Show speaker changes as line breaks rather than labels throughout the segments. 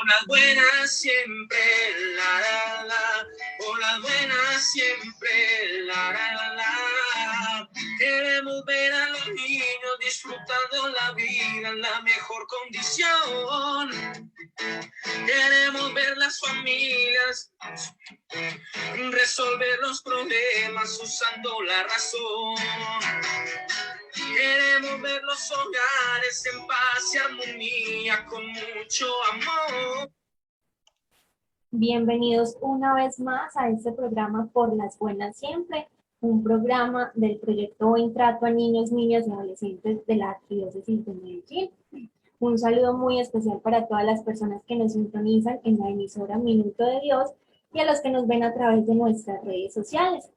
Por las buenas siempre, la la la. Por las buenas siempre, la la la la. Queremos ver a los niños disfrutando la vida en la mejor condición. Queremos ver las familias resolver los problemas usando la razón. Queremos ver los hogares en paz y armonía con mucho amor.
Bienvenidos una vez más a este programa Por las Buenas Siempre, un programa del proyecto Buen Trato a Niños, Niñas y Adolescentes de la Arquidiócesis de Medellín. Un saludo muy especial para todas las personas que nos sintonizan en la emisora Minuto de Dios y a los que nos ven a través de nuestras redes sociales.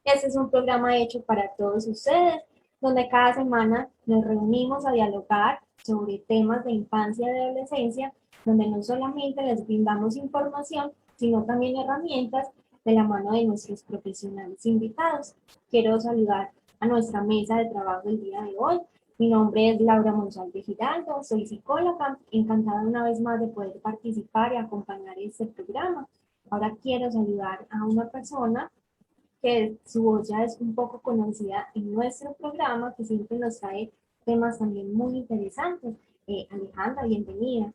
Este es un programa hecho para todos ustedes, donde cada semana nos reunimos a dialogar sobre temas de infancia y adolescencia, donde no solamente les brindamos información, sino también herramientas de la mano de nuestros profesionales invitados. Quiero saludar a nuestra mesa de trabajo el día de hoy. Mi nombre es Laura Monsalve Giraldo, soy psicóloga, encantada una vez más de poder participar y acompañar este programa. Ahora quiero saludar a una persona que su voz ya es un poco conocida en nuestro programa, que siempre nos trae temas también muy interesantes. Alejandra, bienvenida.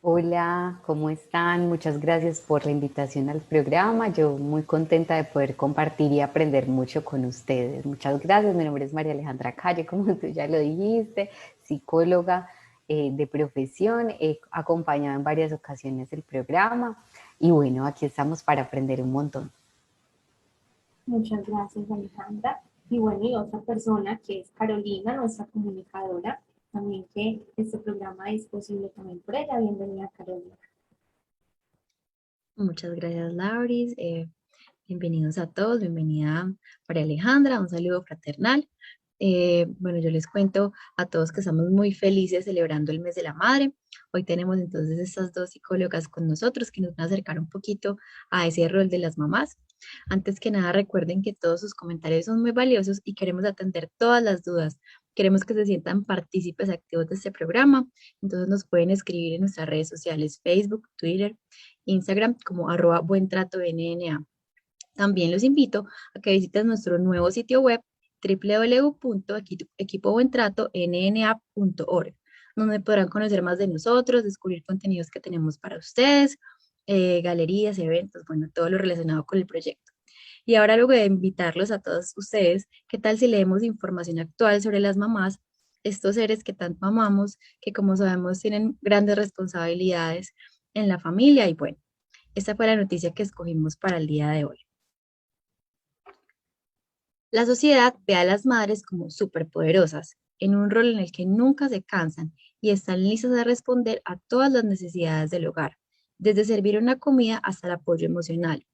Hola, ¿cómo están? Muchas gracias por la invitación al programa. Yo muy contenta de poder compartir y aprender mucho con ustedes. Muchas gracias. Mi nombre es María Alejandra Calle, como tú ya lo dijiste, psicóloga de profesión. He acompañado en varias ocasiones el programa y bueno, aquí estamos para aprender un montón.
Muchas gracias, Alejandra. Y bueno, y otra persona que es Carolina, nuestra comunicadora, también que este programa es posible también por ella. Bienvenida, Carolina.
Muchas gracias, Lauris. Bienvenidos a todos. Bienvenida María Alejandra. Un saludo fraternal. Bueno, yo les cuento a todos que estamos muy felices celebrando el mes de la madre. Hoy tenemos entonces estas dos psicólogas con nosotros que nos van a acercar un poquito a ese rol de las mamás. Antes que nada, recuerden que todos sus comentarios son muy valiosos y queremos atender todas las dudas. Queremos que se sientan partícipes activos de este programa. Entonces nos pueden escribir en nuestras redes sociales, Facebook, Twitter, Instagram como @buentratonnna. También los invito a que visiten nuestro nuevo sitio web www.equipobuentratonna.org, donde podrán conocer más de nosotros, descubrir contenidos que tenemos para ustedes, galerías, eventos, bueno, todo lo relacionado con el proyecto. Y ahora, luego de invitarlos a todos ustedes, ¿qué tal si leemos información actual sobre las mamás, estos seres que tanto amamos, que como sabemos tienen grandes responsabilidades en la familia? Y bueno, esta fue la noticia que escogimos para el día de hoy. La sociedad ve a las madres como superpoderosas, en un rol en el que nunca se cansan y están listas a responder a todas las necesidades del hogar, desde servir una comida hasta el apoyo emocional.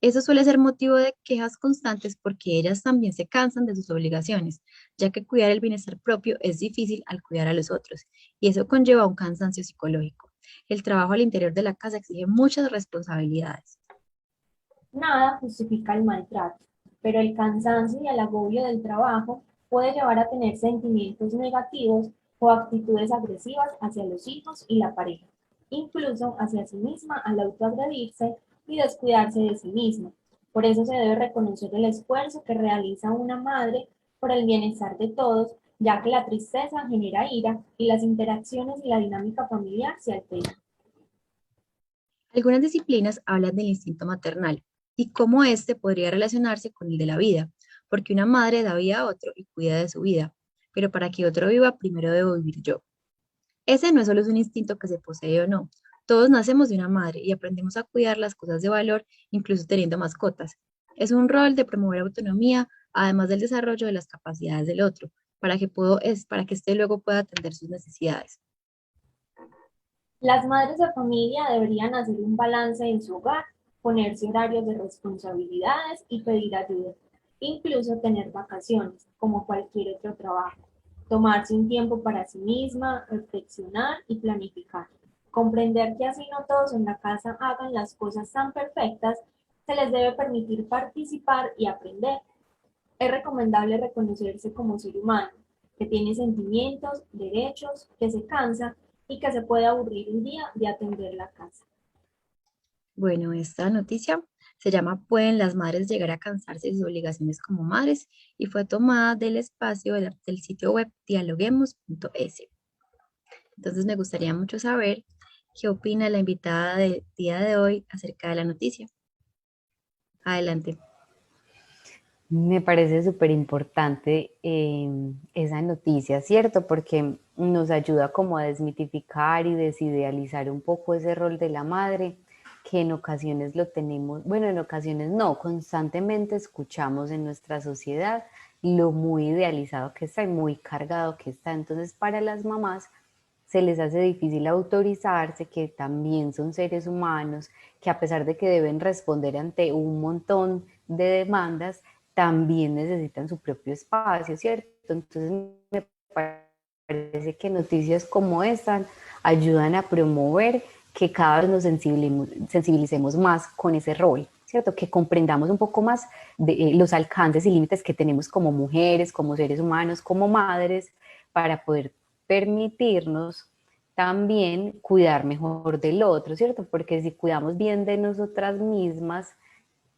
Eso suele ser motivo de quejas constantes porque ellas también se cansan de sus obligaciones, ya que cuidar el bienestar propio es difícil al cuidar a los otros, y eso conlleva un cansancio psicológico. El trabajo al interior de la casa exige muchas responsabilidades.
Nada justifica el maltrato, pero el cansancio y el agobio del trabajo puede llevar a tener sentimientos negativos o actitudes agresivas hacia los hijos y la pareja, incluso hacia sí misma al autoagredirse y descuidarse de sí misma. Por eso se debe reconocer el esfuerzo que realiza una madre por el bienestar de todos, ya que la tristeza genera ira y las interacciones y la dinámica familiar se alteran.
Algunas disciplinas hablan del instinto maternal y cómo éste podría relacionarse con el de la vida, porque una madre da vida a otro y cuida de su vida, pero para que otro viva, primero debo vivir yo. Ese no solo es un instinto que se posee o no. Todos nacemos de una madre y aprendemos a cuidar las cosas de valor, incluso teniendo mascotas. Es un rol de promover autonomía, además del desarrollo de las capacidades del otro, para que éste luego pueda atender sus necesidades.
Las madres de familia deberían hacer un balance en su hogar, ponerse horarios de responsabilidades y pedir ayuda, incluso tener vacaciones, como cualquier otro trabajo, tomarse un tiempo para sí misma, reflexionar y planificar, comprender que así no todos en la casa hagan las cosas tan perfectas, se les debe permitir participar y aprender. Es recomendable reconocerse como ser humano, que tiene sentimientos, derechos, que se cansa y que se puede aburrir un día de atender la casa.
Bueno, esta noticia se llama ¿Pueden las madres llegar a cansarse de sus obligaciones como madres? Y fue tomada del espacio del sitio web dialoguemos.es. Entonces me gustaría mucho saber qué opina la invitada del día de hoy acerca de la noticia. Adelante.
Me parece súper importante esa noticia, ¿cierto? Porque nos ayuda como a desmitificar y desidealizar un poco ese rol de la madre, que en ocasiones lo tenemos, bueno, en ocasiones no, constantemente escuchamos en nuestra sociedad lo muy idealizado que está y muy cargado que está. Entonces, para las mamás se les hace difícil autorizarse que también son seres humanos, que a pesar de que deben responder ante un montón de demandas, también necesitan su propio espacio, ¿cierto? Entonces me parece que noticias como esta ayudan a promover que cada vez nos sensibilicemos más con ese rol, ¿cierto? Que comprendamos un poco más de los alcances y límites que tenemos como mujeres, como seres humanos, como madres, para poder permitirnos también cuidar mejor del otro, ¿cierto? Porque si cuidamos bien de nosotras mismas,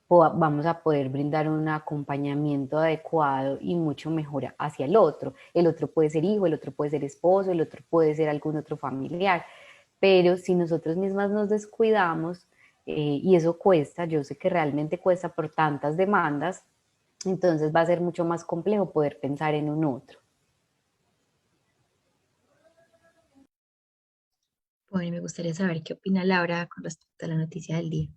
vamos a poder brindar un acompañamiento adecuado y mucho mejor hacia el otro. El otro puede ser hijo, el otro puede ser esposo, el otro puede ser algún otro familiar, pero si nosotros mismas nos descuidamos, y eso cuesta, yo sé que realmente cuesta por tantas demandas, entonces va a ser mucho más complejo poder pensar en un otro.
Bueno, me gustaría saber qué opina Laura con respecto a la noticia del día.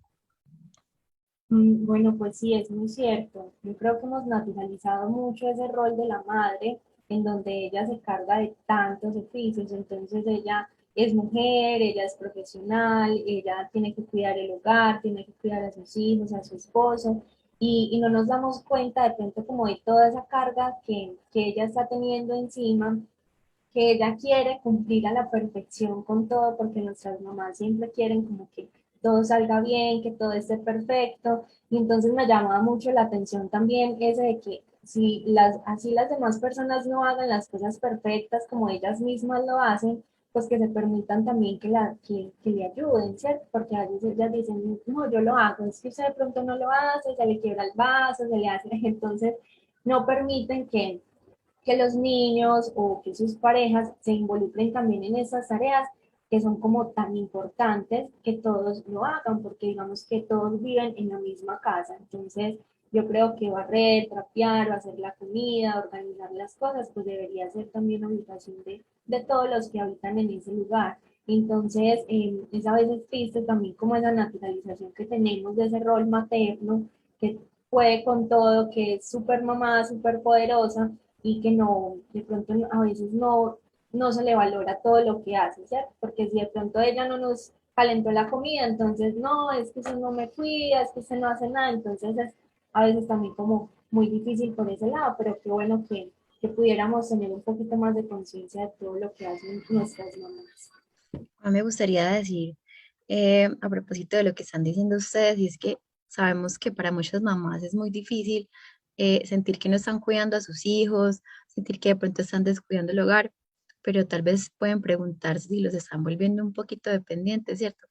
Bueno, pues sí, es muy cierto. Yo creo que hemos naturalizado mucho ese rol de la madre, en donde ella se carga de tantos oficios. Entonces ella es mujer, ella es profesional, ella tiene que cuidar el hogar, tiene que cuidar a sus hijos, a su esposo, y no nos damos cuenta de pronto como de toda esa carga que ella está teniendo encima, que ella quiere cumplir a la perfección con todo, porque nuestras mamás siempre quieren como que todo salga bien, que todo esté perfecto, y entonces me llamaba mucho la atención también ese de que si así las demás personas no hagan las cosas perfectas como ellas mismas lo hacen, pues que se permitan también que le ayuden, ¿cierto? Porque a veces ellas dicen, no, yo lo hago, es que usted de pronto no lo hace, se le quiebra el vaso, se le hace, entonces no permiten que los niños o que sus parejas se involucren también en esas tareas que son como tan importantes que todos lo hagan, porque digamos que todos viven en la misma casa. Entonces, yo creo que barrer, trapear, hacer la comida, organizar las cosas, pues debería ser también obligación de todos los que habitan en ese lugar. Entonces, es a veces triste también como esa naturalización que tenemos de ese rol materno, que puede con todo, que es súper mamá, súper poderosa, y que no, de pronto a veces no se le valora todo lo que hace, ¿cierto? Porque si de pronto ella no nos calentó la comida, entonces no, es que usted no me cuida, es que usted no hace nada, entonces es a veces también como muy difícil por ese lado, pero qué bueno que pudiéramos tener un poquito más de conciencia de todo lo que hacen nuestras mamás.
A mí me gustaría decir, a propósito de lo que están diciendo ustedes, y es que sabemos que para muchas mamás es muy difícil sentir que no están cuidando a sus hijos, sentir que de pronto están descuidando el hogar, pero tal vez pueden preguntarse si los están volviendo un poquito dependientes, ¿cierto?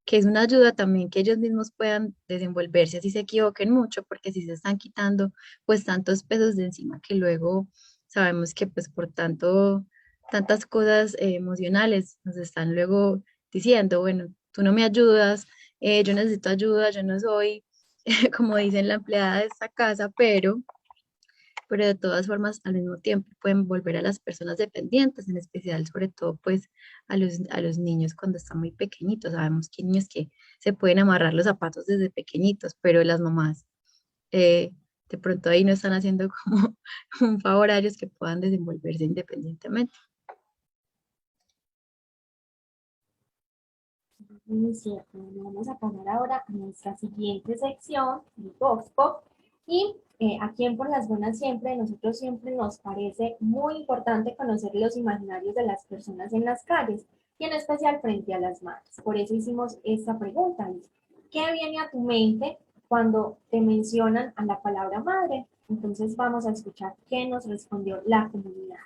Que es una ayuda también que ellos mismos puedan desenvolverse, así se equivoquen mucho, porque si se están quitando pues tantos pesos de encima que luego sabemos que pues por tantas cosas emocionales nos están luego diciendo, bueno, tú no me ayudas, yo necesito ayuda, yo no soy, como dicen la empleada de esta casa, pero de todas formas al mismo tiempo pueden volver a las personas dependientes, en especial sobre todo pues a los niños cuando están muy pequeñitos. Sabemos que hay niños que se pueden amarrar los zapatos desde pequeñitos, pero las mamás eh, de pronto ahí no están haciendo como un favor a ellos que puedan desenvolverse independientemente.
Muy cierto. Bueno, vamos a pasar ahora a nuestra siguiente sección, el Vox Pop. Y aquí en Por las Buenas Siempre, nosotros siempre nos parece muy importante conocer los imaginarios de las personas en las calles y en especial frente a las madres. Por eso hicimos esta pregunta, Liz. ¿Qué viene a tu mente cuando te mencionan a la palabra madre? Entonces vamos a escuchar qué nos respondió la comunidad.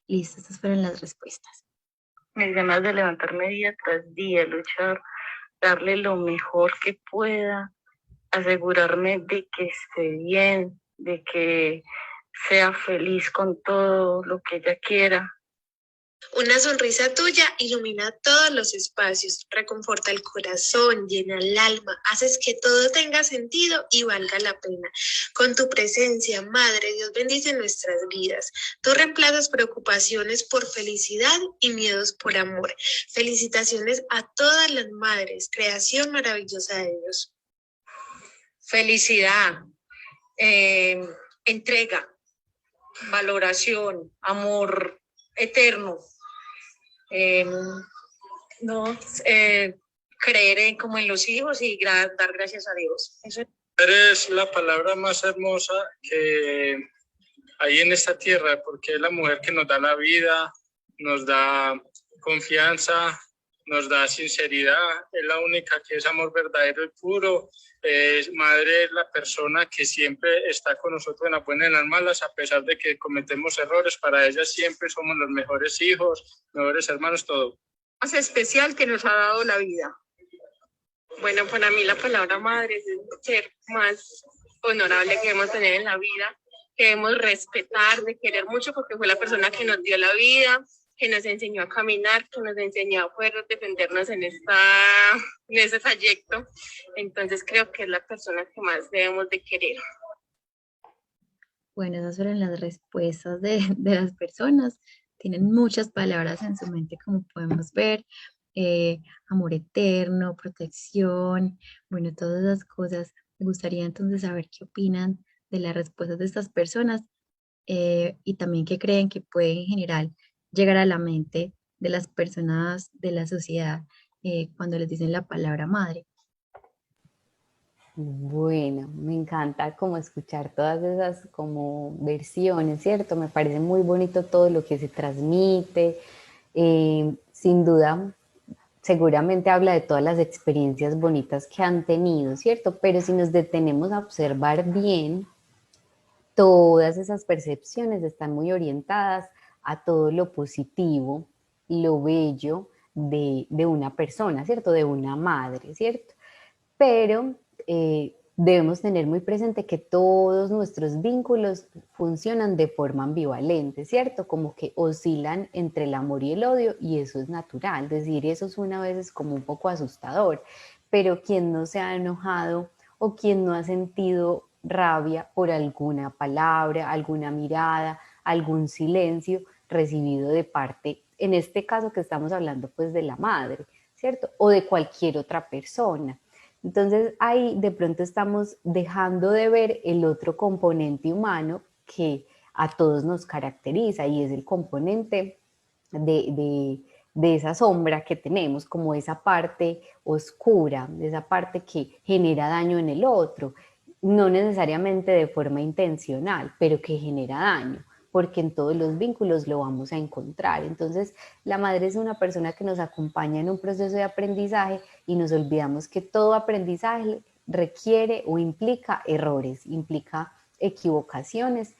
Listo, estas fueron las respuestas.
Mis ganas de levantarme día tras día, luchar, darle lo mejor que pueda, asegurarme de que esté bien, de que sea feliz con todo lo que ella quiera.
Una sonrisa tuya ilumina todos los espacios, reconforta el corazón, llena el alma, haces que todo tenga sentido y valga la pena. Con tu presencia, Madre, Dios bendice nuestras vidas. Tú reemplazas preocupaciones por felicidad y miedos por amor. Felicitaciones a todas las madres, creación maravillosa de Dios. Felicidad, entrega, valoración, amor eterno. Creer como en los hijos y dar gracias a Dios. Eso
Eres la palabra más hermosa que hay en esta tierra, porque es la mujer que nos da la vida, nos da confianza, nos da sinceridad, es la única que es amor verdadero y puro. Madre es la persona que siempre está con nosotros en las buenas y en las malas, a pesar de que cometemos errores. Para ella siempre somos los mejores hijos, mejores hermanos, todo.
más especial que nos ha dado la vida. Bueno, para mí la palabra madre es el ser más honorable que debemos tener en la vida, que debemos respetar, de querer mucho, porque fue la persona que nos dio la vida, que nos enseñó a caminar, que nos enseñó a poder defendernos en ese trayecto. Entonces creo que es la persona que más debemos de querer.
Bueno, esas fueron las respuestas de las personas. Tienen muchas palabras en su mente, como podemos ver. Amor eterno, protección, bueno, todas esas cosas. Me gustaría entonces saber qué opinan de las respuestas de estas personas y también qué creen que puede en general llegar a la mente de las personas de la sociedad cuando les dicen la palabra madre.
Bueno, me encanta como escuchar todas esas como versiones, ¿cierto? Me parece muy bonito todo lo que se transmite. Sin duda, seguramente habla de todas las experiencias bonitas que han tenido, ¿cierto? Pero si nos detenemos a observar bien, todas esas percepciones están muy orientadas a todo lo positivo, lo bello de una persona, ¿cierto? De una madre, ¿cierto? Pero debemos tener muy presente que todos nuestros vínculos funcionan de forma ambivalente, ¿cierto? Como que oscilan entre el amor y el odio, y eso es natural. Decir eso suena a veces como un poco asustador, pero quien no se ha enojado o quien no ha sentido rabia por alguna palabra, alguna mirada, algún silencio recibido de parte, en este caso que estamos hablando pues de la madre, ¿cierto? O de cualquier otra persona. Entonces ahí de pronto estamos dejando de ver el otro componente humano que a todos nos caracteriza, y es el componente de esa sombra que tenemos, como esa parte oscura, esa parte que genera daño en el otro, no necesariamente de forma intencional, pero que genera daño, porque en todos los vínculos lo vamos a encontrar. Entonces, la madre es una persona que nos acompaña en un proceso de aprendizaje, y nos olvidamos que todo aprendizaje requiere o implica errores, implica equivocaciones,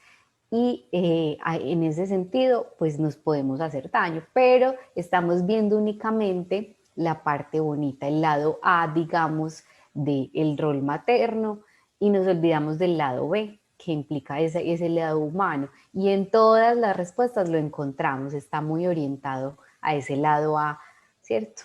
y en ese sentido, pues nos podemos hacer daño, pero estamos viendo únicamente la parte bonita, el lado A, digamos, del rol materno, y nos olvidamos del lado B, que implica ese lado humano, y en todas las respuestas lo encontramos, está muy orientado a ese lado A, ¿cierto?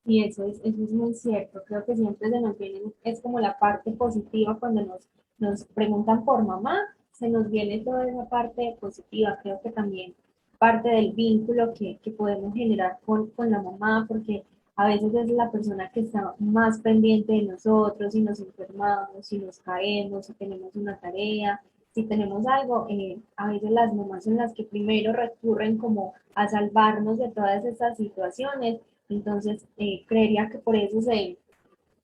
Y eso es muy cierto. Creo que siempre se nos viene, es como la parte positiva cuando nos preguntan por mamá, se nos viene toda esa parte positiva. Creo que también parte del vínculo que podemos generar con la mamá, porque a veces es la persona que está más pendiente de nosotros, si nos enfermamos, si nos caemos, si tenemos una tarea, si tenemos algo. A veces las mamás son las que primero recurren como a salvarnos de todas esas situaciones. Entonces, creería que por eso se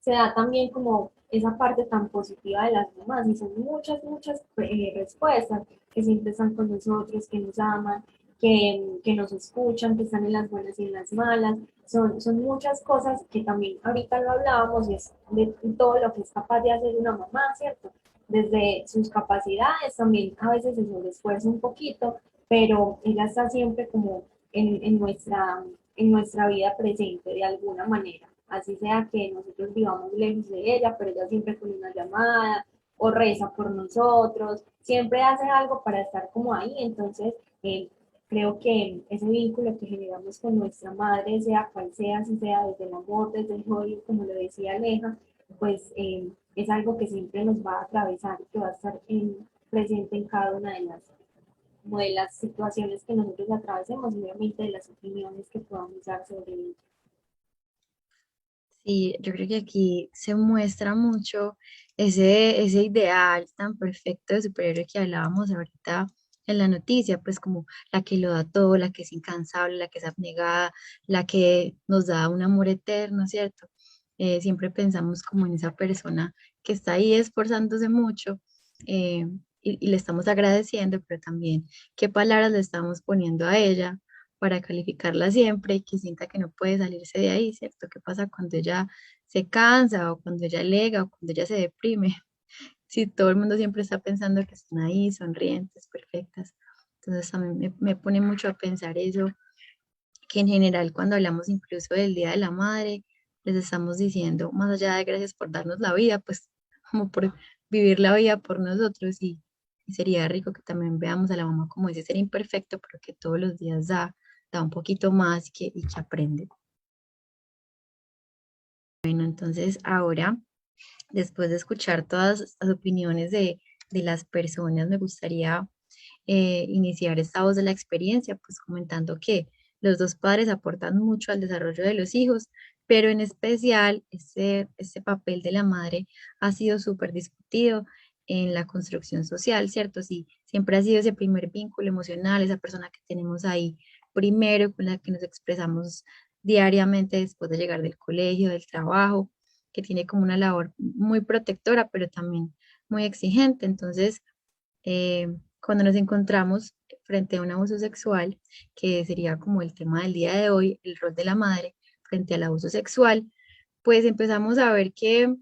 da también como esa parte tan positiva de las mamás, y son muchas, muchas respuestas que siempre están con nosotros, que nos aman, que nos escuchan, que están en las buenas y en las malas. Son muchas cosas que también ahorita lo hablábamos, y es de todo lo que es capaz de hacer una mamá, ¿cierto? desde sus capacidades, también a veces se sobreesfuerza un poquito, pero ella está siempre como en nuestra vida presente de alguna manera. Así sea que nosotros vivamos lejos de ella, pero ella siempre con una llamada o reza por nosotros, siempre hace algo para estar como ahí. Entonces, creo que ese vínculo que generamos con nuestra madre, sea cual sea, si sea desde el amor, desde el odio, como lo decía Aleja, pues es algo que siempre nos va a atravesar, que va a estar presente en cada una como de las situaciones que nosotros atravesemos y obviamente de las opiniones que podamos dar sobre ello.
Sí, yo creo que aquí se muestra mucho ese ideal tan perfecto de superhéroe que hablábamos ahorita en la noticia, pues como la que lo da todo, la que es incansable, la que es abnegada, la que nos da un amor eterno, ¿cierto? Siempre pensamos como en esa persona que está ahí esforzándose mucho, eh, y le estamos agradeciendo, pero también qué palabras le estamos poniendo a ella para calificarla siempre y que sienta que no puede salirse de ahí, ¿cierto? ¿Qué pasa cuando ella se cansa o cuando ella alega o cuando ella se deprime? Si todo el mundo siempre está pensando que están ahí, sonrientes, perfectas. Entonces también me pone mucho a pensar eso, que en general cuando hablamos incluso del Día de la Madre, les estamos diciendo, más allá de gracias por darnos la vida, pues como por vivir la vida por nosotros y sería rico que también veamos a la mamá como ese ser imperfecto, pero que todos los días da un poquito más y que aprende. Bueno, entonces ahora, después de escuchar todas estas opiniones de las personas, me gustaría iniciar esta voz de la experiencia, pues comentando que los dos padres aportan mucho al desarrollo de los hijos, pero en especial este papel de la madre ha sido súper discutido en la construcción social, ¿cierto? Sí, siempre ha sido ese primer vínculo emocional, esa persona que tenemos ahí primero, con la que nos expresamos diariamente después de llegar del colegio, del trabajo, que tiene como una labor muy protectora, pero también muy exigente. Entonces, cuando nos encontramos frente a un abuso sexual, que sería como el tema del día de hoy, el rol de la madre frente al abuso sexual, pues empezamos a ver que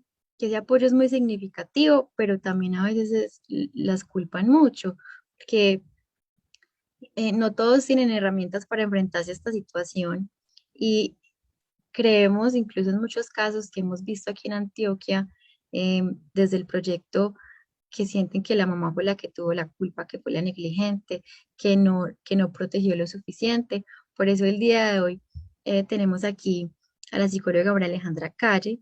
ese apoyo es muy significativo, pero también a veces las culpan mucho, porque no todos tienen herramientas para enfrentarse a esta situación y creemos, incluso en muchos casos que hemos visto aquí en Antioquia, desde el proyecto, que sienten que la mamá fue la que tuvo la culpa, que fue la negligente, que no protegió lo suficiente. Por eso el día de hoy tenemos aquí a la psicóloga María Alejandra Calle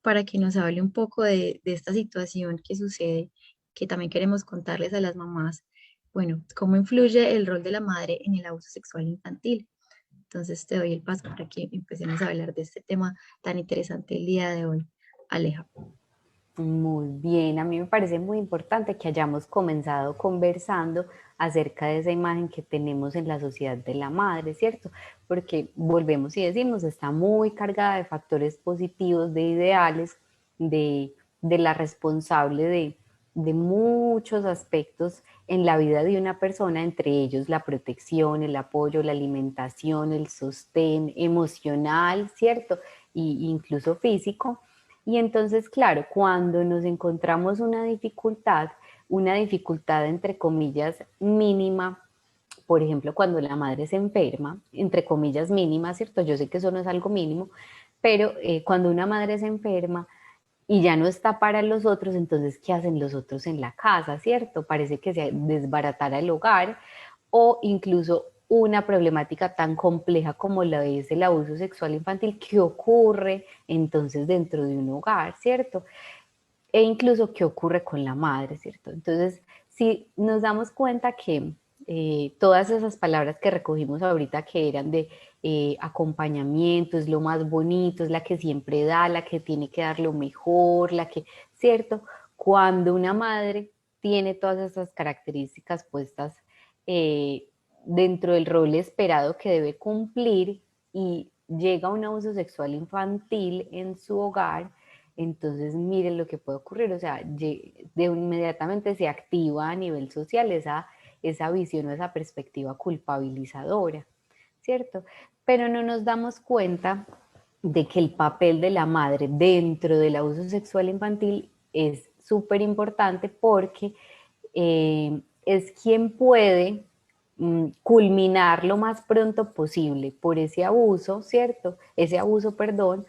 para que nos hable un poco de esta situación que sucede, que también queremos contarles a las mamás, bueno, cómo influye el rol de la madre en el abuso sexual infantil. Entonces te doy el paso para que empecemos a hablar de este tema tan interesante el día de hoy. Aleja.
Muy bien, a mí me parece muy importante que hayamos comenzado conversando acerca de esa imagen que tenemos en la sociedad de la madre, ¿cierto? Porque volvemos y decimos, está muy cargada de factores positivos, de ideales, de la responsable de muchos aspectos en la vida de una persona, entre ellos la protección, el apoyo, la alimentación, el sostén emocional, ¿cierto? Y incluso físico. Y entonces, claro, cuando nos encontramos una dificultad entre comillas mínima, por ejemplo, cuando la madre se enferma, entre comillas mínima, ¿cierto? Yo sé que eso no es algo mínimo, pero cuando una madre se enferma y ya no está para los otros, entonces, ¿qué hacen los otros en la casa, ¿cierto? Parece que se desbaratara el hogar o incluso una problemática tan compleja como la es el abuso sexual infantil que ocurre entonces dentro de un hogar, ¿cierto? E incluso qué ocurre con la madre, ¿cierto? Entonces, si nos damos cuenta que todas esas palabras que recogimos ahorita que eran de acompañamiento, es lo más bonito, es la que siempre da, la que tiene que dar lo mejor, la que, ¿cierto? Cuando una madre tiene todas esas características puestas eh, dentro del rol esperado que debe cumplir y llega a un abuso sexual infantil en su hogar, entonces miren lo que puede ocurrir, o sea, inmediatamente se activa a nivel social esa visión o esa perspectiva culpabilizadora, ¿cierto? Pero no nos damos cuenta de que el papel de la madre dentro del abuso sexual infantil es súper importante porque es quien puede culminar lo más pronto posible por ese abuso, ¿cierto? Ese abuso, perdón,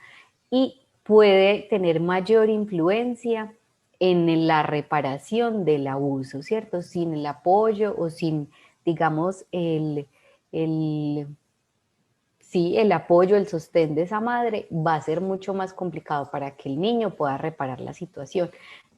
y puede tener mayor influencia en la reparación del abuso, ¿cierto? Sin el apoyo o sin, digamos, sí, el apoyo, el sostén de esa madre, va a ser mucho más complicado para que el niño pueda reparar la situación.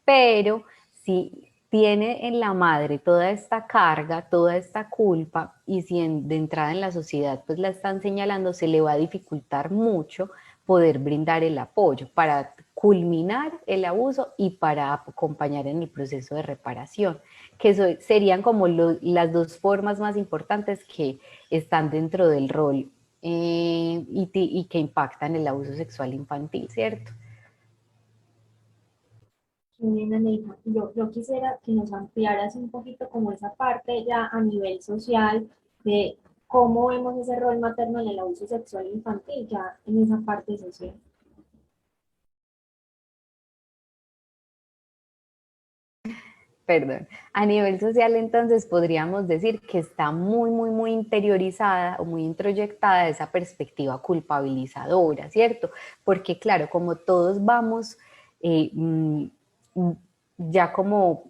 Pero si tiene en la madre toda esta carga, toda esta culpa, y si de entrada en la sociedad pues la están señalando, se le va a dificultar mucho poder brindar el apoyo para culminar el abuso y para acompañar en el proceso de reparación, que serían como las dos formas más importantes que están dentro del rol y que impactan el abuso sexual infantil, ¿cierto?
Bien, Aleja, yo quisiera que nos ampliaras un poquito como esa parte ya a nivel social de cómo vemos ese rol materno en el abuso sexual infantil, ya en esa parte social.
Perdón, a nivel social entonces podríamos decir que está muy interiorizada o muy introyectada esa perspectiva culpabilizadora, ¿cierto? Porque claro, como todos vamos eh, mm, ya como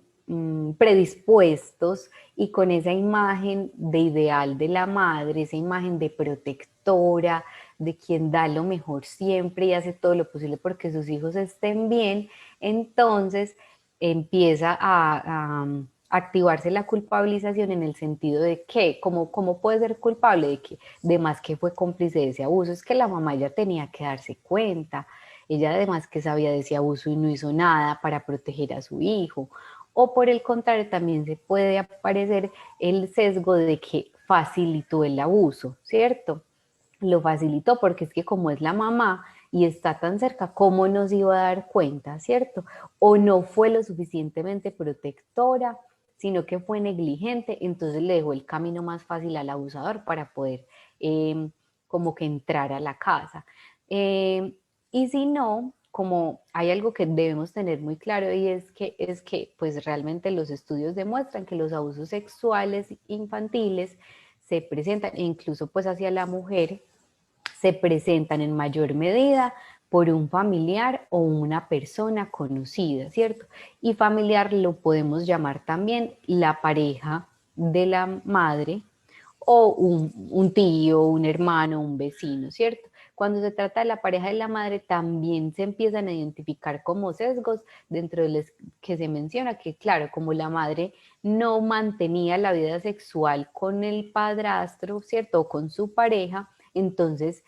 predispuestos y con esa imagen de ideal de la madre, esa imagen de protectora, de quien da lo mejor siempre y hace todo lo posible porque sus hijos estén bien, entonces empieza a activarse la culpabilización en el sentido de que, ¿cómo puede ser culpable de que, de más que fue cómplice de ese abuso? Es que la mamá ya tenía que darse cuenta, ella además que sabía de ese abuso y no hizo nada para proteger a su hijo. O por el contrario, también se puede aparecer el sesgo de que facilitó el abuso, ¿cierto? Lo facilitó porque es que como es la mamá y está tan cerca, ¿cómo nos iba a dar cuenta, cierto? O no fue lo suficientemente protectora, sino que fue negligente, entonces le dejó el camino más fácil al abusador para poder como que entrar a la casa. Eh, y si no, como hay algo que debemos tener muy claro y es que pues realmente los estudios demuestran que los abusos sexuales infantiles se presentan, e incluso pues hacia la mujer, se presentan en mayor medida por un familiar o una persona conocida, ¿cierto? Y familiar lo podemos llamar también la pareja de la madre o un tío, un hermano, un vecino, ¿cierto? Cuando se trata de la pareja de la madre, también se empiezan a identificar como sesgos dentro de los que se menciona que, claro, como la madre no mantenía la vida sexual con el padrastro, ¿cierto? O con su pareja, entonces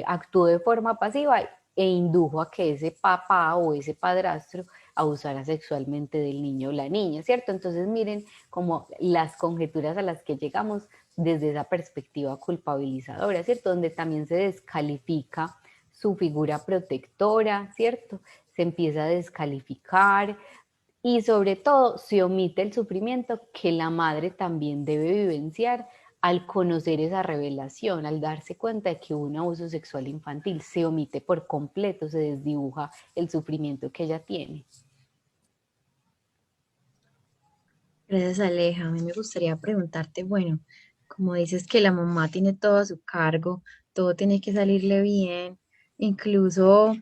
actuó de forma pasiva e indujo a que ese papá o ese padrastro abusara sexualmente del niño o la niña, ¿cierto? Entonces miren como las conjeturas a las que llegamos desde esa perspectiva culpabilizadora, ¿cierto? Donde también se descalifica su figura protectora, ¿cierto? Se empieza a descalificar y sobre todo se omite el sufrimiento que la madre también debe vivenciar al conocer esa revelación, al darse cuenta de que hubo un abuso sexual infantil, se omite por completo, se desdibuja el sufrimiento que ella tiene.
Gracias, Aleja. A mí me gustaría preguntarte, bueno, como dices que la mamá tiene todo a su cargo, todo tiene que salirle bien, incluso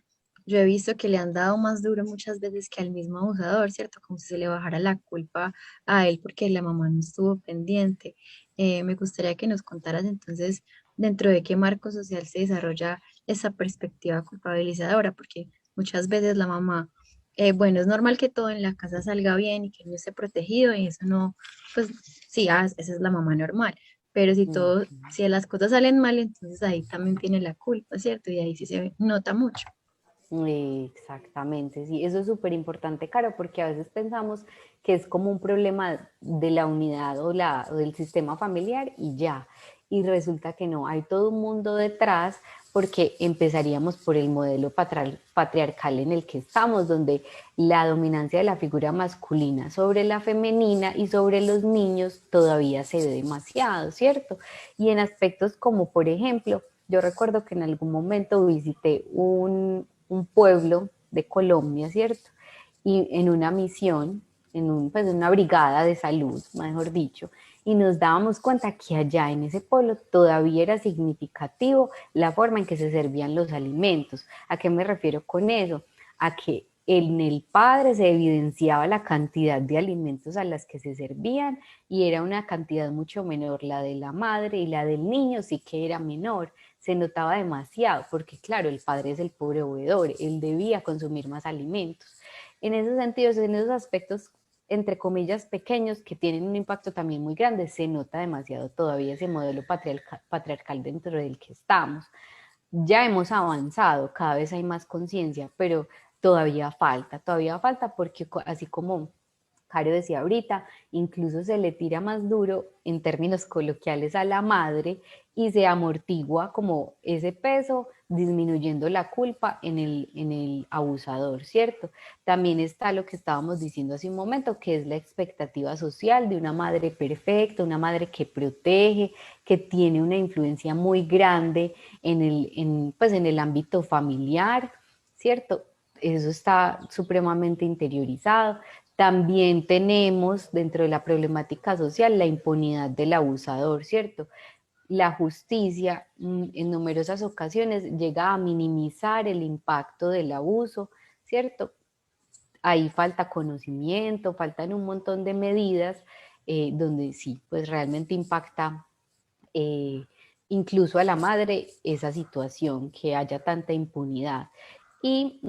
yo he visto que le han dado más duro muchas veces que al mismo abusador, ¿cierto? Como si se le bajara la culpa a él porque la mamá no estuvo pendiente. Me gustaría que nos contaras entonces dentro de qué marco social se desarrolla esa perspectiva culpabilizadora, porque muchas veces la mamá bueno, es normal que todo en la casa salga bien y que el niño esté protegido y eso no, pues sí, esa es la mamá normal, pero si todo, si las cosas salen mal, entonces ahí también tiene la culpa, ¿cierto? Y ahí sí se nota mucho.
Exactamente, sí, eso es súper importante, Caro, porque a veces pensamos que es como un problema de la unidad o del sistema familiar y ya, y resulta que no, hay todo un mundo detrás porque empezaríamos por el modelo patriarcal en el que estamos, donde la dominancia de la figura masculina sobre la femenina y sobre los niños todavía se ve demasiado, ¿cierto? Y en aspectos como, por ejemplo, yo recuerdo que en algún momento visité un pueblo de Colombia, ¿cierto? y en una misión, pues en una brigada de salud, mejor dicho, y nos dábamos cuenta que allá en ese pueblo todavía era significativo la forma en que se servían los alimentos. ¿A qué me refiero con eso? A que en el padre se evidenciaba la cantidad de alimentos a las que se servían y era una cantidad mucho menor la de la madre, y la del niño sí que era menor. Se notaba demasiado porque claro, el padre es el proveedor, él debía consumir más alimentos. En esos sentidos, en esos aspectos entre comillas pequeños que tienen un impacto también muy grande, se nota demasiado todavía ese modelo patriarcal dentro del que estamos. Ya hemos avanzado, cada vez hay más conciencia, pero todavía falta porque así como Caro decía ahorita, incluso se le tira más duro en términos coloquiales a la madre y se amortigua como ese peso, disminuyendo la culpa en el abusador, ¿cierto? También está lo que estábamos diciendo hace un momento, que es la expectativa social de una madre perfecta, una madre que protege, que tiene una influencia muy grande pues en el ámbito familiar, ¿cierto? Eso está supremamente interiorizado. También tenemos dentro de la problemática social la impunidad del abusador, ¿cierto? La justicia en numerosas ocasiones llega a minimizar el impacto del abuso, ¿cierto? Ahí falta conocimiento, faltan un montón de medidas donde sí, pues realmente impacta eh, incluso a la madre esa situación, que haya tanta impunidad y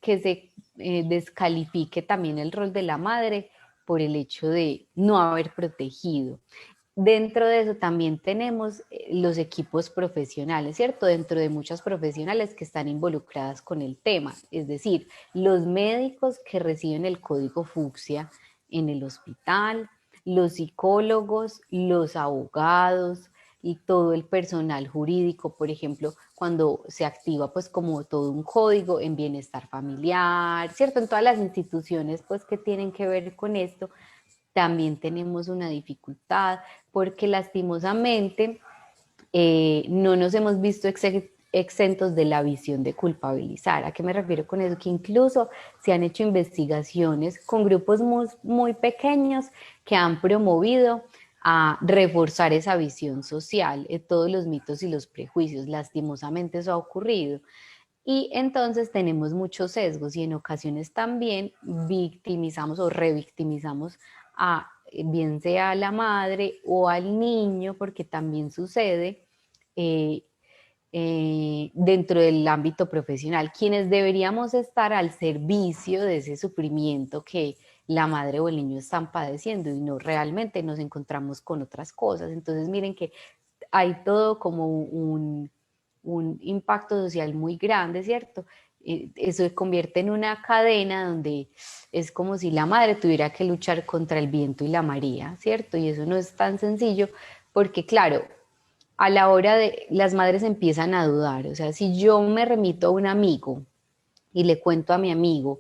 que se descalifique también el rol de la madre por el hecho de no haber protegido. Dentro de eso también tenemos los equipos profesionales, ¿cierto? Dentro de muchas profesionales que están involucradas con el tema, es decir, los médicos que reciben el código fucsia en el hospital, los psicólogos, los abogados y todo el personal jurídico, por ejemplo, cuando se activa pues como todo un código en bienestar familiar, ¿cierto? En todas las instituciones pues que tienen que ver con esto, también tenemos una dificultad porque lastimosamente no nos hemos visto exentos de la visión de culpabilizar. ¿A qué me refiero con eso? Que incluso se han hecho investigaciones con grupos muy pequeños que han promovido a reforzar esa visión social, todos los mitos y los prejuicios. Lastimosamente eso ha ocurrido. Y entonces tenemos muchos sesgos y en ocasiones también victimizamos o revictimizamos a bien sea a la madre o al niño, porque también sucede eh, dentro del ámbito profesional, quienes deberíamos estar al servicio de ese sufrimiento que la madre o el niño están padeciendo y no realmente nos encontramos con otras cosas. Entonces miren que hay todo como un impacto social muy grande, ¿cierto? Eso se convierte en una cadena donde es como si la madre tuviera que luchar contra el viento y la marea, ¿cierto? Y eso no es tan sencillo porque, claro, a la hora de las madres empiezan a dudar, o sea, si yo me remito a un amigo y le cuento a mi amigo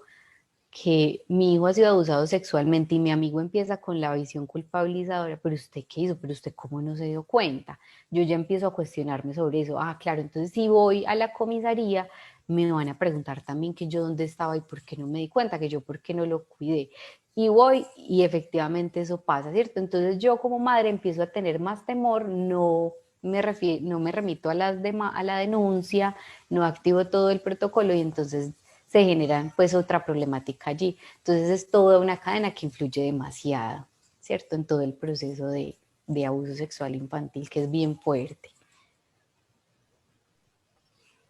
que mi hijo ha sido abusado sexualmente y mi amigo empieza con la visión culpabilizadora, pero usted qué hizo, pero usted cómo no se dio cuenta, yo ya empiezo a cuestionarme sobre eso, claro, entonces si voy a la comisaría me van a preguntar también que yo dónde estaba y por qué no me di cuenta, que yo por qué no lo cuidé, y voy y efectivamente eso pasa, ¿cierto? Entonces yo como madre empiezo a tener más temor, no me remito a la denuncia, no activo todo el protocolo y entonces se genera pues otra problemática allí. Entonces es toda una cadena que influye demasiado, ¿cierto? En todo el proceso de abuso sexual infantil, que es bien fuerte.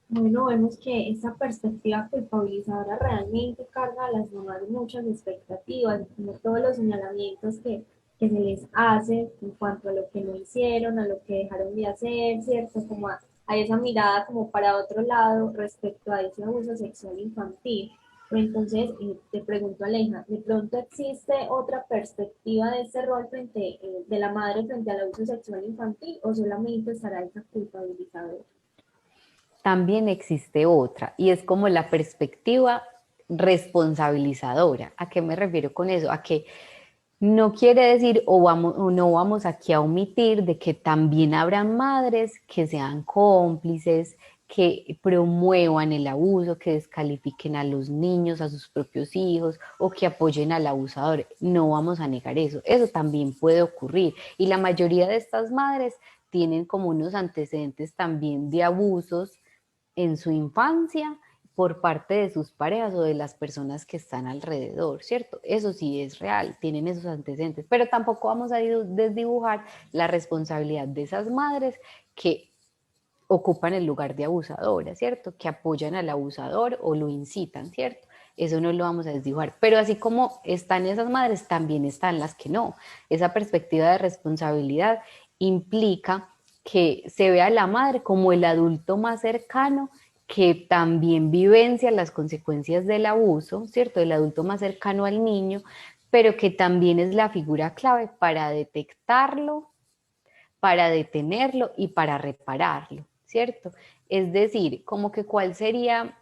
Bueno, vemos que esa perspectiva culpabilizadora realmente carga a las mamás muchas expectativas, como todos los señalamientos que se les hace en cuanto a lo que no hicieron, a lo que dejaron de hacer, ¿cierto? Como a esa mirada como para otro lado respecto a ese abuso sexual infantil. Pero entonces, te pregunto, Aleja, ¿de pronto existe otra perspectiva de ese rol frente, de la madre frente al abuso sexual infantil o solamente estará esa culpabilizadora?
También existe otra y es como la perspectiva responsabilizadora. ¿A qué me refiero con eso? A que no quiere decir o no vamos aquí a omitir de que también habrán madres que sean cómplices, que promuevan el abuso, que descalifiquen a los niños, a sus propios hijos o que apoyen al abusador. No vamos a negar eso. Eso también puede ocurrir. Y la mayoría de estas madres tienen como unos antecedentes también de abusos en su infancia por parte de sus parejas o de las personas que están alrededor, ¿cierto? Eso sí es real, tienen esos antecedentes, pero tampoco vamos a desdibujar la responsabilidad de esas madres que ocupan el lugar de abusadora, ¿cierto? Que apoyan al abusador o lo incitan, ¿cierto? Eso no lo vamos a desdibujar. Pero así como están esas madres, también están las que no. Esa perspectiva de responsabilidad implica que se vea a la madre como el adulto más cercano que también vivencia las consecuencias del abuso, ¿cierto? El adulto más cercano al niño, pero que también es la figura clave para detectarlo, para detenerlo y para repararlo, ¿cierto? Es decir, como que cuál sería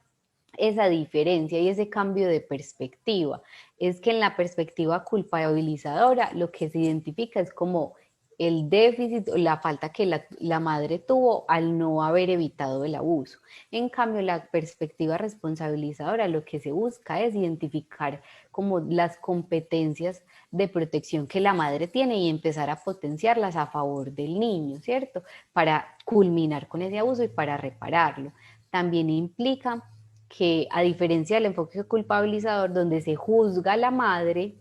esa diferencia y ese cambio de perspectiva. Es que en la perspectiva culpabilizadora lo que se identifica es como el déficit o la falta que la madre tuvo al no haber evitado el abuso. En cambio, la perspectiva responsabilizadora lo que se busca es identificar como las competencias de protección que la madre tiene y empezar a potenciarlas a favor del niño, ¿cierto? Para culminar con ese abuso y para repararlo. También implica que, a diferencia del enfoque culpabilizador, donde se juzga a la madre,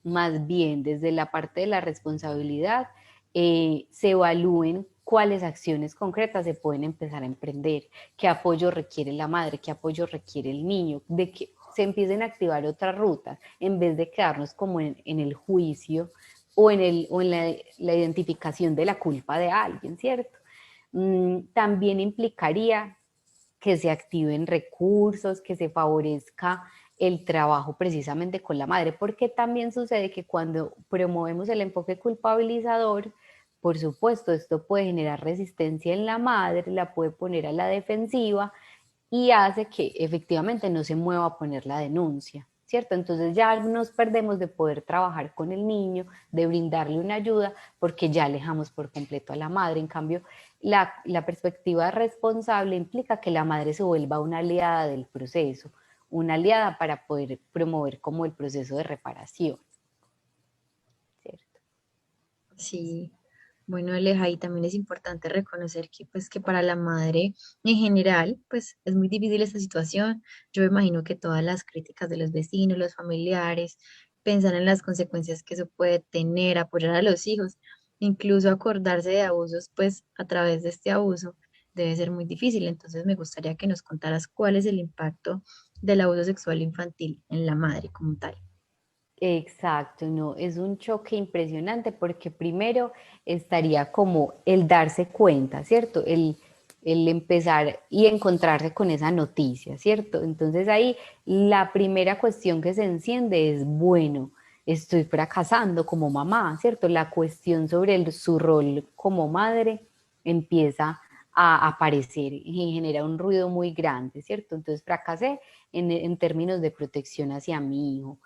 más bien desde la parte de la responsabilidad, se evalúen cuáles acciones concretas se pueden empezar a emprender, qué apoyo requiere la madre, qué apoyo requiere el niño, de que se empiecen a activar otras rutas, en vez de quedarnos como en el juicio o en la identificación de la culpa de alguien, ¿cierto? También implicaría que se activen recursos, que se favorezca el trabajo precisamente con la madre, porque también sucede que cuando promovemos el enfoque culpabilizador, por supuesto, esto puede generar resistencia en la madre, la puede poner a la defensiva y hace que efectivamente no se mueva a poner la denuncia, ¿cierto? Entonces ya nos perdemos de poder trabajar con el niño, de brindarle una ayuda, porque ya alejamos por completo a la madre. En cambio, la perspectiva responsable implica que la madre se vuelva una aliada del proceso, una aliada para poder promover como el proceso de reparación, ¿cierto?
Sí, bueno, Aleja, y también es importante reconocer que, pues, que para la madre en general, pues, es muy difícil esta situación. Yo me imagino que todas las críticas de los vecinos, los familiares, pensar en las consecuencias que eso puede tener, apoyar a los hijos, incluso acordarse de abusos, pues, a través de este abuso, debe ser muy difícil. Entonces, me gustaría que nos contaras cuál es el impacto del abuso sexual infantil en la madre como tal.
Exacto, no, es un choque impresionante porque primero estaría como el darse cuenta, ¿cierto? El empezar y encontrarse con esa noticia, ¿cierto? Entonces ahí la primera cuestión que se enciende es, bueno, estoy fracasando como mamá, ¿cierto? La cuestión sobre su rol como madre empieza a aparecer y genera un ruido muy grande, ¿cierto? Entonces fracasé en términos de protección hacia mi hijo,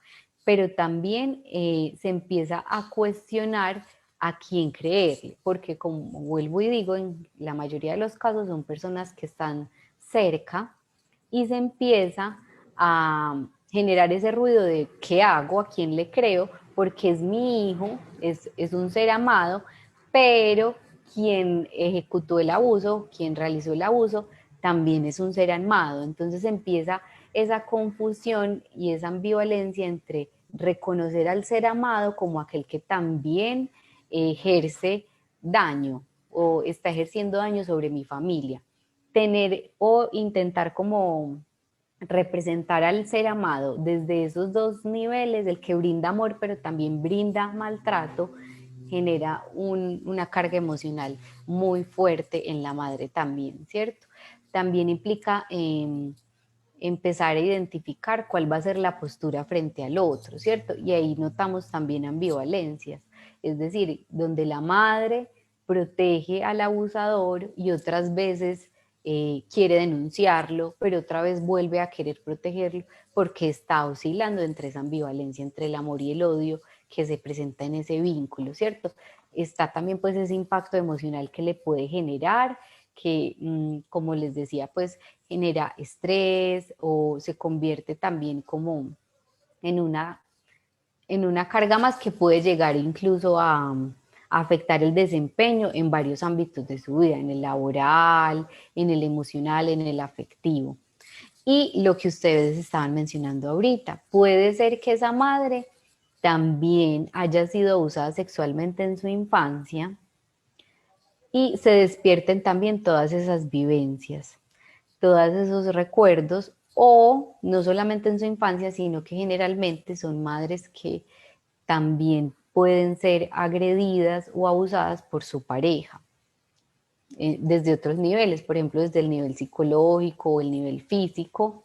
pero también se empieza a cuestionar a quién creerle, porque como vuelvo y digo, en la mayoría de los casos son personas que están cerca y se empieza a generar ese ruido de ¿qué hago? ¿A quién le creo? Porque es mi hijo, es un ser amado, pero quien ejecutó el abuso, quien realizó el abuso, también es un ser amado. Entonces empieza esa confusión y esa ambivalencia entre reconocer al ser amado como aquel que también ejerce daño o está ejerciendo daño sobre mi familia. Tener o intentar como representar al ser amado desde esos dos niveles, el que brinda amor pero también brinda maltrato, genera una carga emocional muy fuerte en la madre también, ¿cierto? También implica empezar a identificar cuál va a ser la postura frente al otro, ¿cierto? Y ahí notamos también ambivalencias, es decir, donde la madre protege al abusador y otras veces quiere denunciarlo, pero otra vez vuelve a querer protegerlo porque está oscilando entre esa ambivalencia, entre el amor y el odio que se presenta en ese vínculo, ¿cierto? Está también pues ese impacto emocional que le puede generar que, como les decía, pues genera estrés o se convierte también como en una carga más que puede llegar incluso a afectar el desempeño en varios ámbitos de su vida, en el laboral, en el emocional, en el afectivo. Y lo que ustedes estaban mencionando ahorita, puede ser que esa madre también haya sido abusada sexualmente en su infancia y se despierten también todas esas vivencias, todos esos recuerdos, o no solamente en su infancia, sino que generalmente son madres que también pueden ser agredidas o abusadas por su pareja, desde otros niveles, por ejemplo, desde el nivel psicológico o el nivel físico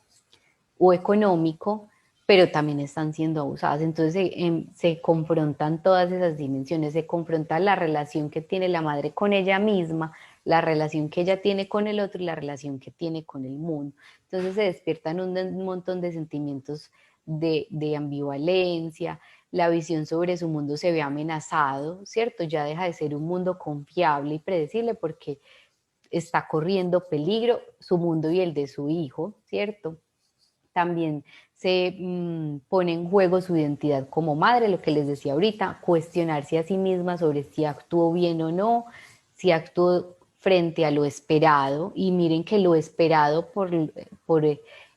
o económico, pero también están siendo abusadas. Entonces se confrontan todas esas dimensiones, se confronta la relación que tiene la madre con ella misma, la relación que ella tiene con el otro y la relación que tiene con el mundo. Entonces se despiertan un montón de sentimientos de ambivalencia, la visión sobre su mundo se ve amenazado, ¿cierto? Ya deja de ser un mundo confiable y predecible porque está corriendo peligro su mundo y el de su hijo, ¿cierto? También se pone en juego su identidad como madre, lo que les decía ahorita, cuestionarse a sí misma sobre si actuó bien o no, si actuó frente a lo esperado, y miren que lo esperado por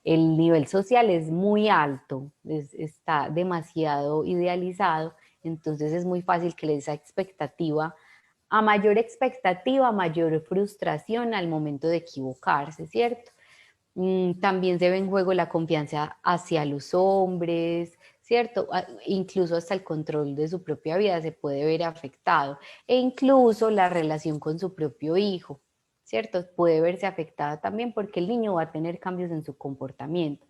el nivel social es muy alto, está demasiado idealizado, entonces es muy fácil que esa expectativa, mayor frustración al momento de equivocarse, ¿cierto? También se ve en juego la confianza hacia los hombres, ¿cierto? Incluso hasta el control de su propia vida se puede ver afectado, e incluso la relación con su propio hijo, ¿cierto? Puede verse afectada también porque el niño va a tener cambios en su comportamiento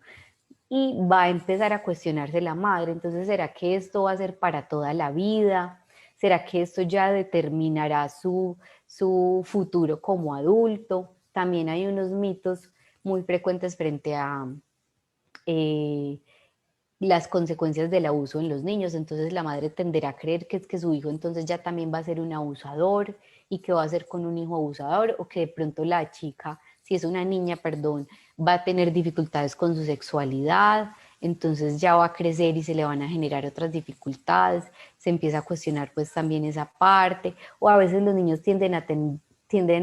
y va a empezar a cuestionarse la madre. Entonces, ¿será que esto va a ser para toda la vida? ¿Será que esto ya determinará su futuro como adulto? También hay unos mitos muy frecuentes frente a eh, las consecuencias del abuso en los niños. Entonces la madre tenderá a creer que es que su hijo entonces ya también va a ser un abusador, y que va a ser con un hijo abusador, o que de pronto la chica, si es una niña, perdón, va a tener dificultades con su sexualidad, entonces ya va a crecer y se le van a generar otras dificultades, se empieza a cuestionar pues también esa parte, o a veces los niños tienden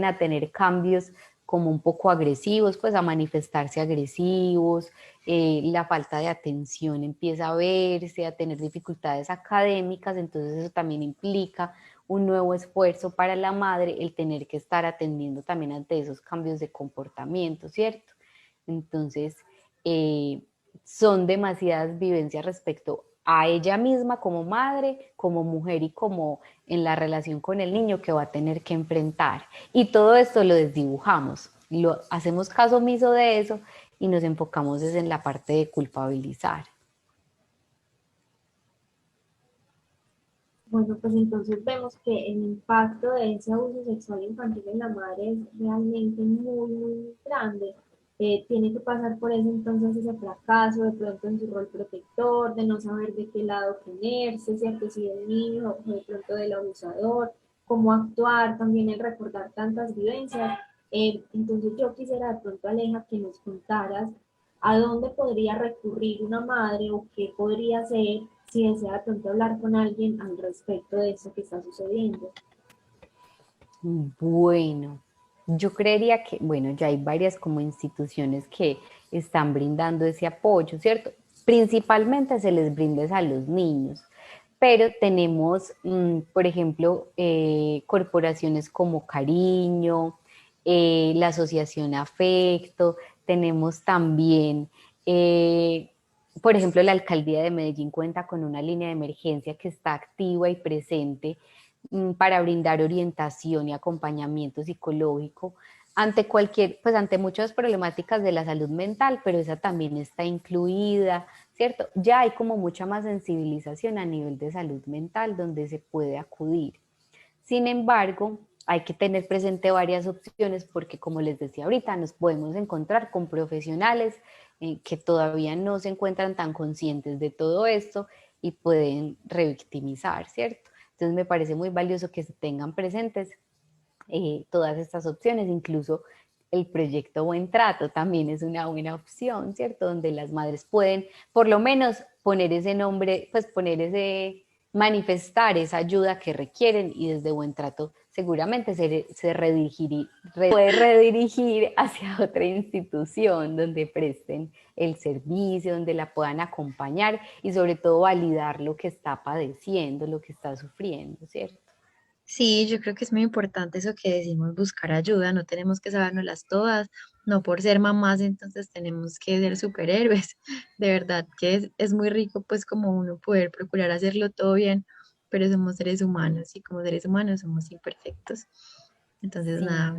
a tener cambios como un poco agresivos, pues a manifestarse agresivos, la falta de atención empieza a verse, a tener dificultades académicas, entonces eso también implica un nuevo esfuerzo para la madre, el tener que estar atendiendo también ante esos cambios de comportamiento, ¿cierto? Entonces, son demasiadas vivencias respecto a ella misma como madre, como mujer y como en la relación con el niño que va a tener que enfrentar. Y todo esto lo desdibujamos, lo hacemos caso omiso de eso y nos enfocamos desde en la parte de culpabilizar.
Bueno, pues entonces vemos que el impacto de ese abuso sexual infantil en la madre es realmente muy, muy grande. Tiene que pasar por eso entonces ese fracaso de pronto en su rol protector, de no saber de qué lado ponerse, ¿cierto? Si del niño o de pronto del abusador, cómo actuar, también el recordar tantas vivencias. Entonces yo quisiera de pronto, Aleja, que nos contaras a dónde podría recurrir una madre o qué podría hacer si desea de pronto hablar con alguien al respecto de eso que está sucediendo.
Bueno, yo creería que, bueno, ya hay varias como instituciones que están brindando ese apoyo, ¿cierto? Principalmente se les brinda a los niños, pero tenemos, por ejemplo, corporaciones como Cariño, la Asociación Afecto, tenemos también, por ejemplo, la Alcaldía de Medellín cuenta con una línea de emergencia que está activa y presente para brindar orientación y acompañamiento psicológico ante pues ante muchas problemáticas de la salud mental, pero esa también está incluida, ¿cierto? Ya hay como mucha más sensibilización a nivel de salud mental donde se puede acudir. Sin embargo, hay que tener presente varias opciones porque, como les decía ahorita, nos podemos encontrar con profesionales que todavía no se encuentran tan conscientes de todo esto y pueden revictimizar, ¿cierto? Entonces me parece muy valioso que se tengan presentes todas estas opciones, incluso el proyecto Buen Trato también es una buena opción, ¿cierto? Donde las madres pueden por lo menos poner ese nombre, pues poner ese, manifestar esa ayuda que requieren y desde Buen Trato seguramente puede redirigir hacia otra institución donde presten el servicio, donde la puedan acompañar y sobre todo validar lo que está padeciendo, lo que está sufriendo, ¿cierto?
Sí, yo creo que es muy importante eso que decimos, buscar ayuda, no tenemos que sabérnoslas todas, no por ser mamás entonces tenemos que ser superhéroes. De verdad que es muy rico pues como uno poder procurar hacerlo todo bien, pero somos seres humanos y como seres humanos somos imperfectos. Entonces nada,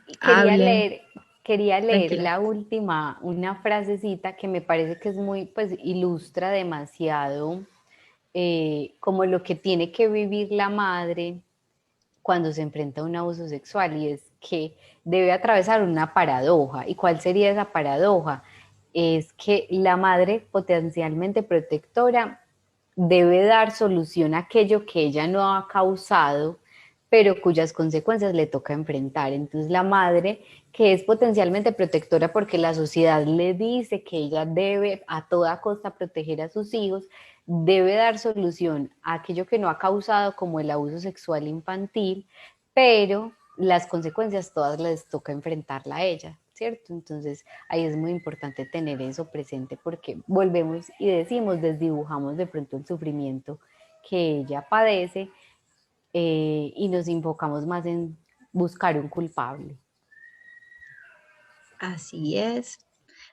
Sí, y
hablen,
quería leer
tranquila.
la última, una frasecita que me parece que es muy, pues ilustra demasiado como lo que tiene que vivir la madre cuando se enfrenta a un abuso sexual y es que debe atravesar una paradoja. ¿Y cuál sería esa paradoja? Es que la madre potencialmente protectora debe dar solución a aquello que ella no ha causado, pero cuyas consecuencias le toca enfrentar. Entonces la madre, que es potencialmente protectora porque la sociedad le dice que ella debe a toda costa proteger a sus hijos, debe dar solución a aquello que no ha causado como el abuso sexual infantil, pero las consecuencias todas les toca enfrentarla a ella, ¿cierto? Entonces ahí es muy importante tener eso presente porque volvemos y decimos, desdibujamos de pronto el sufrimiento que ella padece y nos enfocamos más en buscar un culpable.
Así es.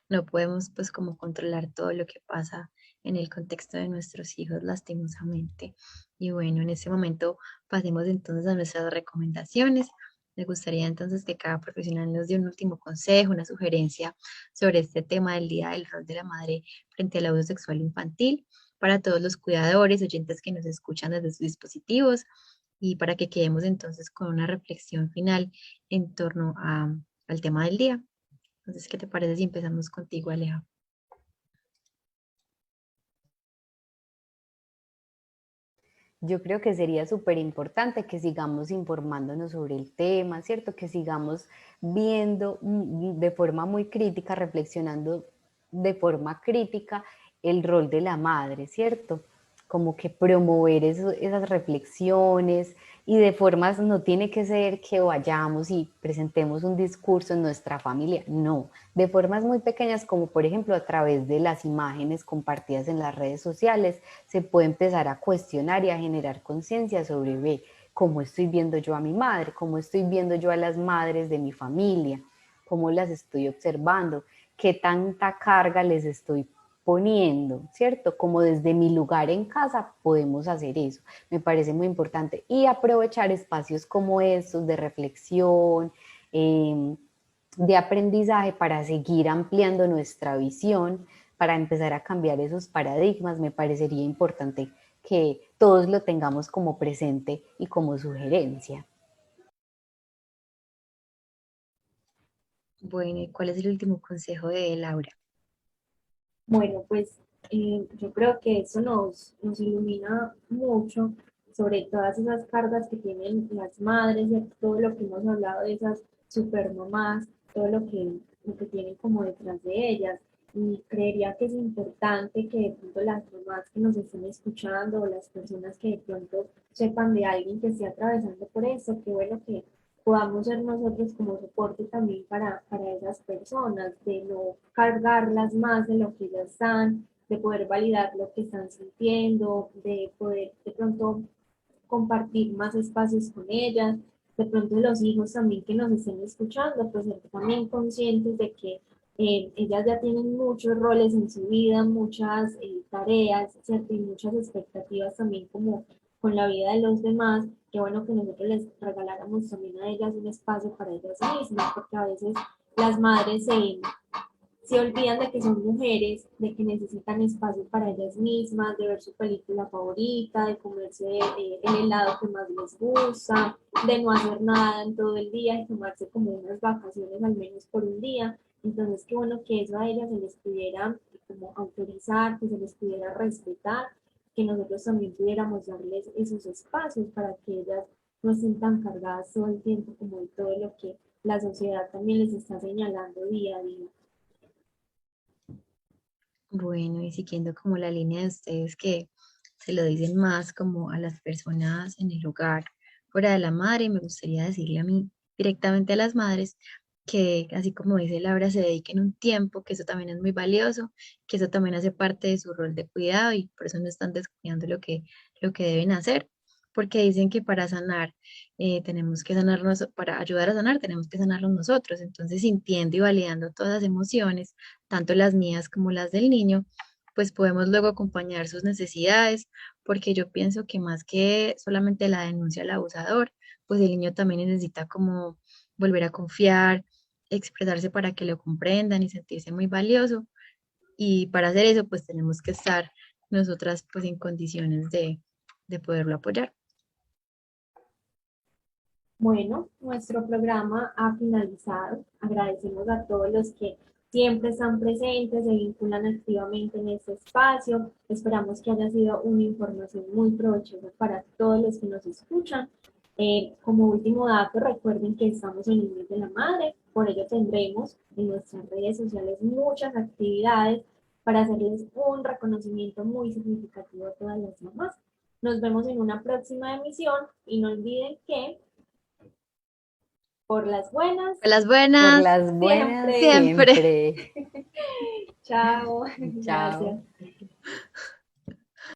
No podemos pues como controlar todo lo que pasa en el contexto de nuestros hijos lastimosamente. Y bueno, en ese momento pasemos entonces a nuestras recomendaciones. Me gustaría entonces que cada profesional nos dé un último consejo, una sugerencia sobre este tema del día del rol de la madre frente al abuso sexual infantil para todos los cuidadores, oyentes que nos escuchan desde sus dispositivos y para que quedemos entonces con una reflexión final en torno al tema del día. Entonces, ¿qué te parece si empezamos contigo, Aleja?
Yo creo que sería súper importante que sigamos informándonos sobre el tema, ¿cierto? Que sigamos viendo de forma muy crítica, reflexionando de forma crítica el rol de la madre, ¿cierto? Como que promover esas reflexiones y de formas no tiene que ser que vayamos y presentemos un discurso en nuestra familia, no, de formas muy pequeñas como por ejemplo a través de las imágenes compartidas en las redes sociales se puede empezar a cuestionar y a generar conciencia sobre cómo estoy viendo yo a mi madre, cómo estoy viendo yo a las madres de mi familia, cómo las estoy observando, qué tanta carga les estoy poniendo, ¿cierto? Como desde mi lugar en casa podemos hacer eso. Me parece muy importante y aprovechar espacios como estos de reflexión, de aprendizaje para seguir ampliando nuestra visión, para empezar a cambiar esos paradigmas. Me parecería importante que todos lo tengamos como presente y como sugerencia.
Bueno, ¿y cuál es el último consejo de Laura?
Bueno, pues yo creo que eso nos ilumina mucho sobre todas esas cargas que tienen las madres y todo lo que hemos hablado de esas supermamás, todo lo que tienen como detrás de ellas. Y creería que es importante que de pronto las mamás que nos estén escuchando o las personas que de pronto sepan de alguien que esté atravesando por eso, que bueno que podamos ser nosotros como soporte también para esas personas, de no cargarlas más de lo que ya están, de poder validar lo que están sintiendo, de poder de pronto compartir más espacios con ellas, de pronto los hijos también que nos estén escuchando, pues ser también conscientes de que ellas ya tienen muchos roles en su vida, muchas tareas, ¿cierto? Y muchas expectativas también como con la vida de los demás, que bueno que nosotros les regaláramos también a ellas un espacio para ellas mismas, porque a veces las madres se olvidan de que son mujeres, de que necesitan espacio para ellas mismas, de ver su película favorita, de comerse el helado que más les gusta, de no hacer nada en todo el día y tomarse como unas vacaciones al menos por un día. Entonces, qué bueno que eso a ellas se les pudiera como autorizar, que se les pudiera respetar, que nosotros también pudiéramos darles esos espacios para que ellas no estén tan cargadas todo el tiempo como de todo lo que la sociedad también les está señalando día a día.
Bueno, y siguiendo como la línea de ustedes que se lo dicen más como a las personas en el hogar, fuera de la madre, me gustaría decirle a mí directamente a las madres que así como dice Laura, se dediquen un tiempo, que eso también es muy valioso, que eso también hace parte de su rol de cuidado y por eso no están descuidando lo que deben hacer, porque dicen que para sanar tenemos que sanarnos, para ayudar a sanar tenemos que sanarnos nosotros, entonces sintiendo y validando todas las emociones, tanto las mías como las del niño, pues podemos luego acompañar sus necesidades, porque yo pienso que más que solamente la denuncia al abusador, pues el niño también necesita como volver a confiar, expresarse para que lo comprendan y sentirse muy valioso. Y para hacer eso, pues tenemos que estar nosotras pues en condiciones de poderlo apoyar.
Bueno, nuestro programa ha finalizado. Agradecemos a todos los que siempre están presentes, se vinculan activamente en este espacio. Esperamos que haya sido una información muy provechosa para todos los que nos escuchan. Como último dato, recuerden que estamos en el mes de la madre, por ello tendremos en nuestras redes sociales muchas actividades para hacerles un reconocimiento muy significativo a todas las mamás. Nos vemos en una próxima emisión y no olviden que por las buenas,
Por las
Por
buenas,
las buenas
siempre.
siempre.
siempre.
Chao,
Chao.
gracias.